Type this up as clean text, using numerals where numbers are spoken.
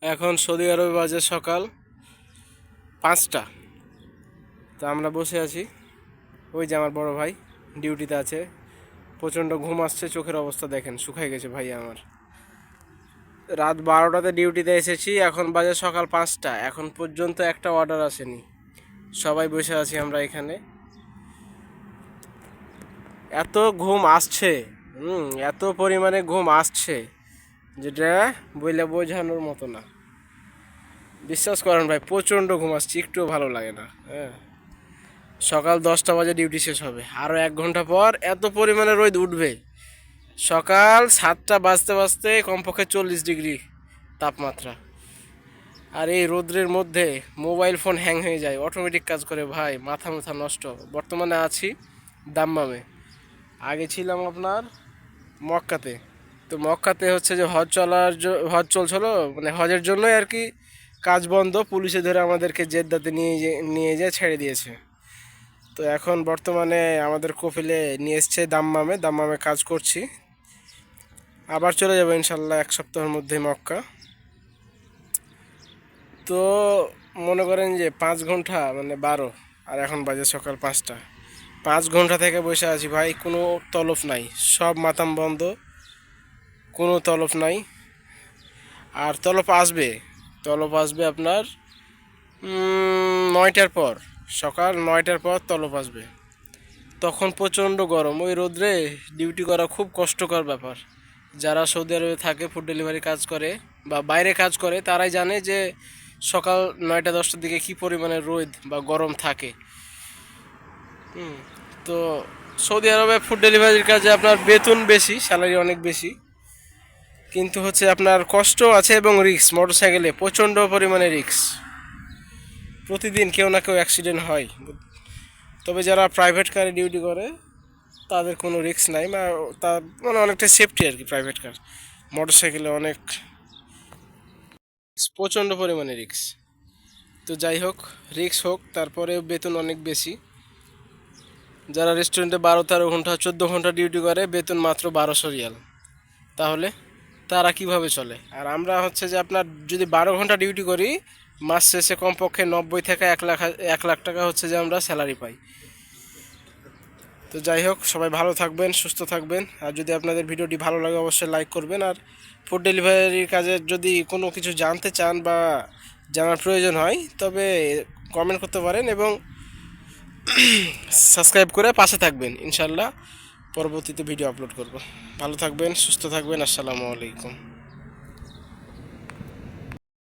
এখন সৌদি আরবে বাজে সকাল 5টা। তো আমরা বসে আছি। ওই যে আমার বড় ভাই ডিউটিতে আছে। প্রচণ্ড ঘুম আসছে, চোখের অবস্থা দেখেন, শুকায় গেছে ভাই আমার। রাত 12টাতে ডিউটিতে এসেছি, এখন বাজে সকাল 5টা, এখন পর্যন্ত একটা অর্ডার আসেনি। সবাই বসে আছি আমরা এখানে। এত ঘুম আসছে, এত পরিমাণে ঘুম আসছে যেটা বইলে বোঝানোর মতো না। বিশ্বাস করেন ভাই, প্রচণ্ড ঘুম আসছে, একটুও ভালো লাগে না। হ্যাঁ, সকাল 10টা বাজে ডিউটি শেষ হবে, আরও 1 ঘন্টা পর এত পরিমাণে রোদ উঠবে। সকাল 7টা বাজতে বাজতে কমপক্ষে 40 ডিগ্রি তাপমাত্রা। আর এই রোদ্রের মধ্যে মোবাইল ফোন হ্যাং হয়ে যায়, অটোমেটিক কাজ করে ভাই, মাথা মাথা নষ্ট। বর্তমানে আছি দাম্মামে, আগে ছিলাম আপনার মক্কাতে। তো মক্কাতে হচ্ছে যে হজ চলছিল, মানে হজের জন্যই আর কি কাজ বন্ধ, পুলিশে ধরে আমাদেরকে জেদ্দাতে নিয়ে যেয়ে ছেড়ে দিয়েছে। তো এখন বর্তমানে আমাদের কফিলে নিয়ে এসছে দাম্মামে, দাম্মামে কাজ করছি। আবার চলে যাবো ইনশাল্লাহ 1 সপ্তাহের মধ্যে মক্কা। তো মনে করেন যে 5 ঘন্টা মানে 12, আর এখন বাজে সকাল 5টা। 5 ঘন্টা থেকে বসে আছি ভাই, কোনো তলব নাই, সব মাতাম বন্ধ, কোনো তলব নাই। আর তলব আসবে আপনার 9টার পর, সকাল 9টার পর তলব আসবে। তখন প্রচণ্ড গরম, ওই রোদ্রে ডিউটি করা খুব কষ্টকর ব্যাপার। যারা সৌদি আরবে থাকে, ফুড ডেলিভারি কাজ করে বা বাইরে কাজ করে, তারাই জানে যে সকাল 9টা 10টার দিকে কী পরিমাণে রোদ বা গরম থাকে। তো সৌদি আরবে ফুড ডেলিভারির কাজে আপনার বেতন বেশি, স্যালারি অনেক বেশি, কিন্তু হচ্ছে আপনার কষ্ট আছে এবং রিস্ক। মোটরসাইকেলে প্রচণ্ড পরিমাণে রিস্ক, প্রতিদিন কেউ না কেউ অ্যাক্সিডেন্ট হয়। তবে যারা প্রাইভেট কারে ডিউটি করে তাদের কোনো রিস্ক নাই, বা তা মানে অনেকটা সেফটি আর কি প্রাইভেট কার। মোটরসাইকেলে অনেক প্রচণ্ড পরিমাণে রিস্ক। তো যাই হোক, রিস্ক হোক, তারপরে বেতন অনেক বেশি। যারা রেস্টুরেন্টে 12-13 ঘন্টা 14 ঘন্টা ডিউটি করে, বেতন মাত্র 1200 রিয়াল। তাহলে তারা কিভাবে চলে? আর আমরা হচ্ছে যে আপনার যদি 12 ঘন্টা ডিউটি করি, মাস শেষে কমপক্ষে 90 থেকে 1 লাখ টাকা হচ্ছে যে আমরা স্যালারি পাই। তো যাই হোক, সবাই ভালো থাকবেন, সুস্থ থাকবেন। আর যদি আপনাদের ভিডিওটি ভালো লাগে অবশ্যই লাইক করবেন। আর ফুড ডেলিভারির কাজে যদি কোনো কিছু জানতে চান বা জানার প্রয়োজন হয়, তবে কমেন্ট করতে পারেন এবং সাবস্ক্রাইব করে পাশে থাকবেন। ইনশাল্লাহ পরবর্তীতে ভিডিও আপলোড করব। ভালো থাকবেন, সুস্থ থাকবেন। আসসালামু আলাইকুম।